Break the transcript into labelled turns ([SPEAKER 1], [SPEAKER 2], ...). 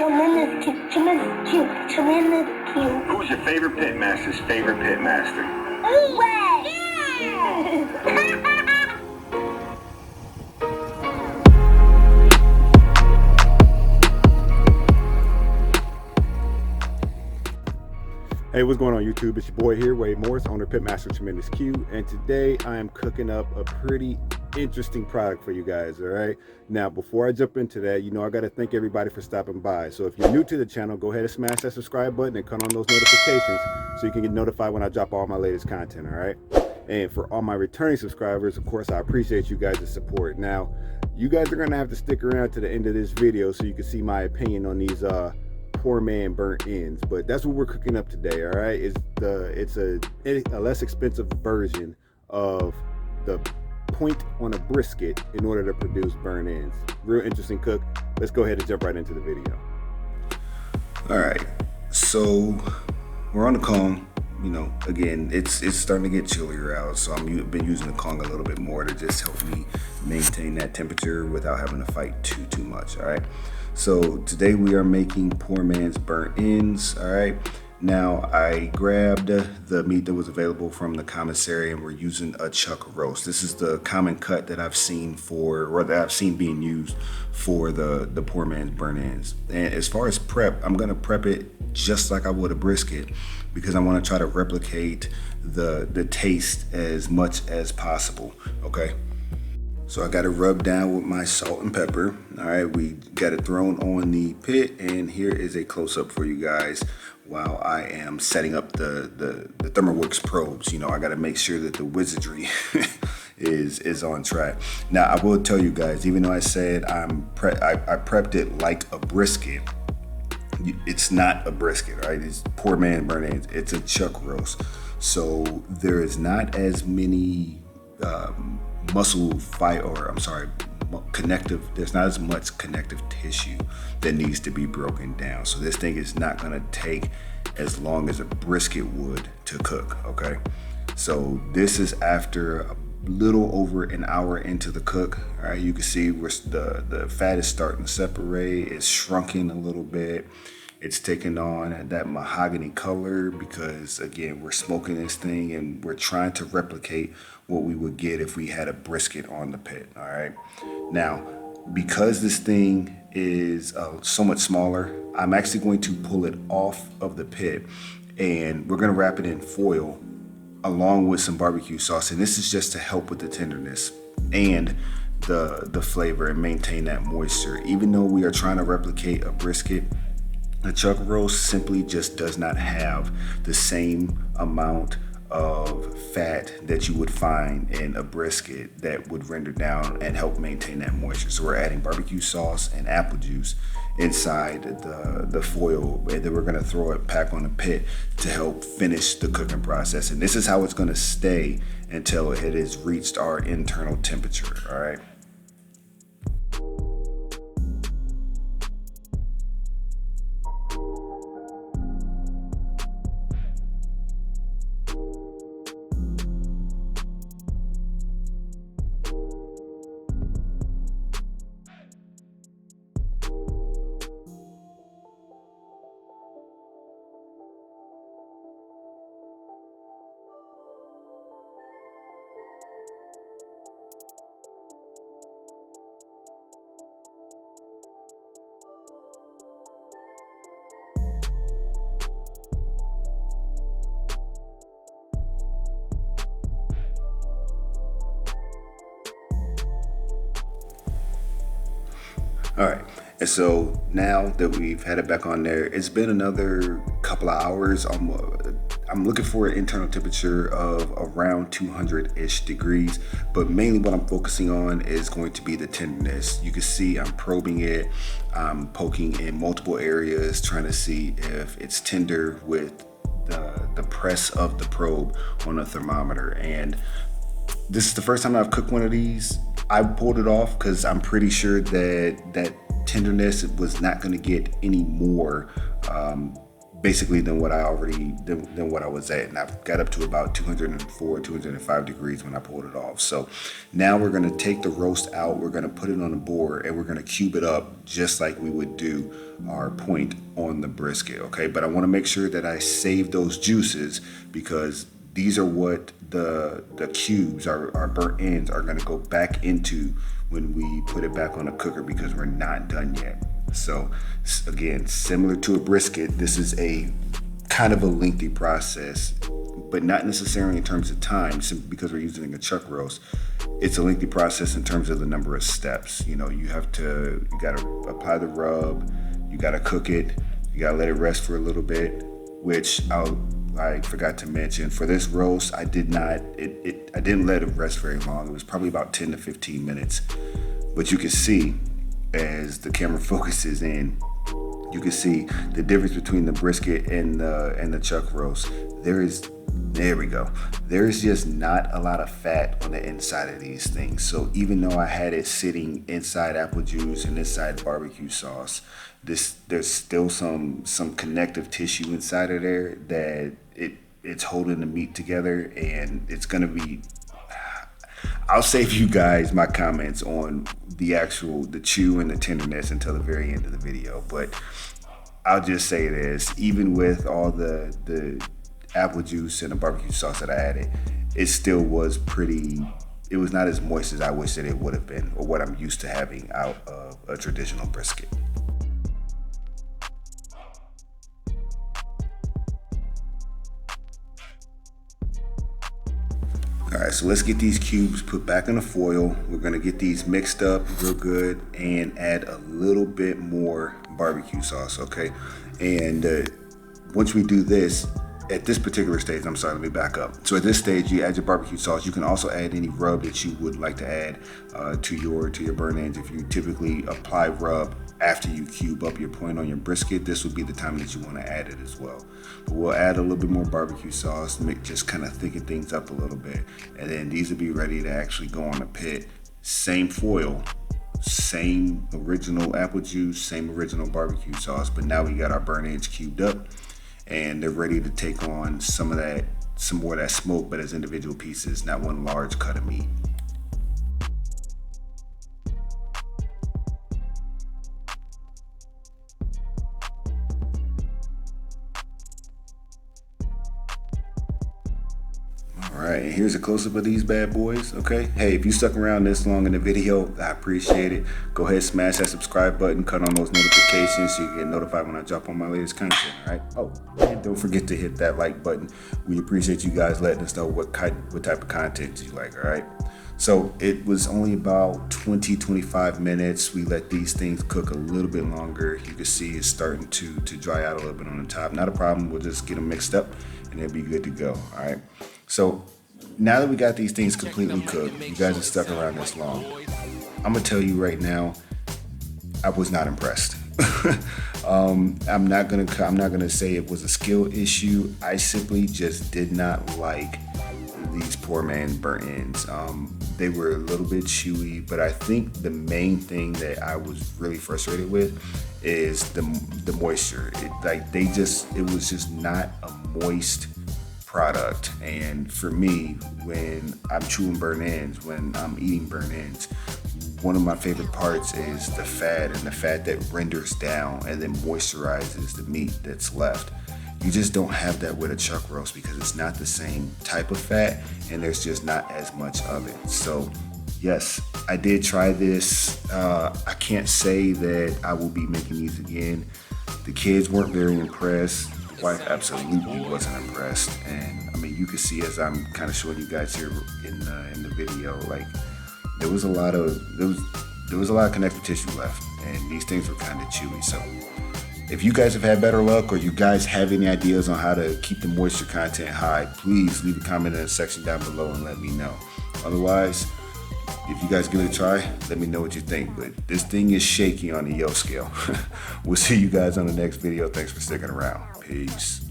[SPEAKER 1] Tremendous cute, tremendous cute, tremendous cute.
[SPEAKER 2] Who's your favorite pit master's favorite pit master?
[SPEAKER 1] Way! Yeah!
[SPEAKER 3] Hey, what's going on YouTube? It's your boy here, Wade Morris, owner of Pitmaster Tremendous Q, and today I am cooking up a pretty interesting product for you guys, all right? Now, before I jump into that, I got to thank everybody for stopping by. So if you're new to the channel, go ahead and smash that subscribe button and turn on those notifications so you can get notified when I drop all my latest content, all right? And for all my returning subscribers, of course, I appreciate you guys' support. Now, you guys are going to have to stick around to the end of this video so you can see my opinion on these poor man burnt ends, but that's what we're cooking up today. All right, it's a less expensive version of the point on a brisket in order to produce burnt ends. Real interesting cook. Let's go ahead and jump right into the video.
[SPEAKER 4] All right, so we're on the Kong. Again, it's starting to get chillier out, so I've been using the Kong a little bit more to just help me maintain that temperature without having to fight too much. All right, so today we are making poor man's burnt ends. All right, now I grabbed the meat that was available from the commissary, and we're using a chuck roast. This is the common cut that I've seen being used for the poor man's burnt ends. And as far as prep, I'm gonna prep it just like I would a brisket, because I want to try to replicate the taste as much as possible. Okay, so I got it rubbed down with my salt and pepper. All right, we got it thrown on the pit, and here is a close-up for you guys while I am setting up the ThermoWorks probes. I got to make sure that the wizardry is on track. Now, I will tell you guys, even though I said I prepped it like a brisket, it's not a brisket, right? It's poor man burnt ends. It's a chuck roast. So there is not as many there's not as much connective tissue that needs to be broken down. So this thing is not gonna take as long as a brisket would to cook, okay? So this is after a little over an hour into the cook. All right, you can see where the fat is starting to separate. It's shrunken a little bit. It's taking on that mahogany color because, again, we're smoking this thing and we're trying to replicate what we would get if we had a brisket on the pit. All right, now because this thing is so much smaller, I'm actually going to pull it off of the pit, and we're going to wrap it in foil along with some barbecue sauce, and this is just to help with the tenderness and the flavor and maintain that moisture. Even though we are trying to replicate a brisket, a chuck roast simply just does not have the same amount of fat that you would find in a brisket that would render down and help maintain that moisture. So we're adding barbecue sauce and apple juice inside the foil, and then we're gonna throw it back on the pit to help finish the cooking process. And this is how it's gonna stay until it has reached our internal temperature, all right? All right, and so now that we've had it back on there, it's been another couple of hours. I'm looking for an internal temperature of around 200-ish degrees, but mainly what I'm focusing on is going to be the tenderness. You can see I'm probing it, I'm poking in multiple areas, trying to see if it's tender with the press of the probe on a thermometer. And this is the first time I've cooked one of these. I pulled it off because I'm pretty sure that tenderness was not going to get any more basically than what I was at, and I got up to about 204, 205 degrees when I pulled it off. So now we're gonna take the roast out, we're gonna put it on the board, and we're gonna cube it up just like we would do our point on the brisket, okay? But I wanna make sure that I save those juices, because these are what the cubes, our burnt ends, are gonna go back into when we put it back on the cooker, because we're not done yet. So again, similar to a brisket, this is a kind of a lengthy process, but not necessarily in terms of time, simply because we're using a chuck roast. It's a lengthy process in terms of the number of steps. You know, you gotta apply the rub, you gotta cook it, you gotta let it rest for a little bit, which I forgot to mention, for this roast, I didn't let it rest very long. It was probably about 10 to 15 minutes. But you can see, as the camera focuses in, you can see the difference between the brisket and the chuck roast. There we go. There is just not a lot of fat on the inside of these things. So even though I had it sitting inside apple juice and inside barbecue sauce, there's still some connective tissue inside of there that it's holding the meat together, and it's gonna be. I'll save you guys my comments on the chew and the tenderness until the very end of the video, but I'll just say this: even with all the apple juice and the barbecue sauce that I added, it still was it was not as moist as I wish that it would have been, or what I'm used to having out of a traditional brisket. All right, so let's get these cubes put back in the foil. We're gonna get these mixed up real good and add a little bit more barbecue sauce, okay? And once we do this, at this particular stage, I'm sorry, let me back up. So at this stage, you add your barbecue sauce. You can also add any rub that you would like to add to your burnt ends. If you typically apply rub after you cube up your point on your brisket, this would be the time that you want to add it as well. But we'll add a little bit more barbecue sauce, just kind of thicken things up a little bit. And then these will be ready to actually go on the pit. Same foil, same original apple juice, same original barbecue sauce, but now we got our burnt ends cubed up, and they're ready to take on some more of that smoke, but as individual pieces, not one large cut of meat. All right, and here's a close-up of these bad boys, okay? Hey, if you stuck around this long in the video, I appreciate it. Go ahead, smash that subscribe button, cut on those notifications so you get notified when I drop on my latest content, all right? Oh, and don't forget to hit that like button. We appreciate you guys letting us know what type of content you like, all right? So it was only about 20-25 minutes. We let these things cook a little bit longer. You can see it's starting to dry out a little bit on the top. Not a problem, we'll just get them mixed up and they'll be good to go, all right? So now that we got these things completely cooked, you guys have stuck around this long, I'm gonna tell you right now, I was not impressed. I'm not gonna say it was a skill issue. I simply just did not like these poor man's burnt ends. They were a little bit chewy, but I think the main thing that I was really frustrated with is the moisture. It was just not a moist product. And for me, when I'm chewing burnt ends, when I'm eating burnt ends, one of my favorite parts is the fat, and the fat that renders down and then moisturizes the meat that's left. You just don't have that with a chuck roast because it's not the same type of fat and there's just not as much of it. So yes, I did try this. I can't say that I will be making these again. The kids weren't very impressed. Wife absolutely wasn't impressed, and I mean, you can see as I'm kind of showing you guys here in the video, like there was a lot of connective tissue left, and these things were kind of chewy. So if you guys have had better luck, or you guys have any ideas on how to keep the moisture content high, please leave a comment in the section down below and let me know. Otherwise, if you guys give it a try, let me know what you think. But this thing is shaky on the yo scale. We'll see you guys on the next video. Thanks for sticking around. Peace.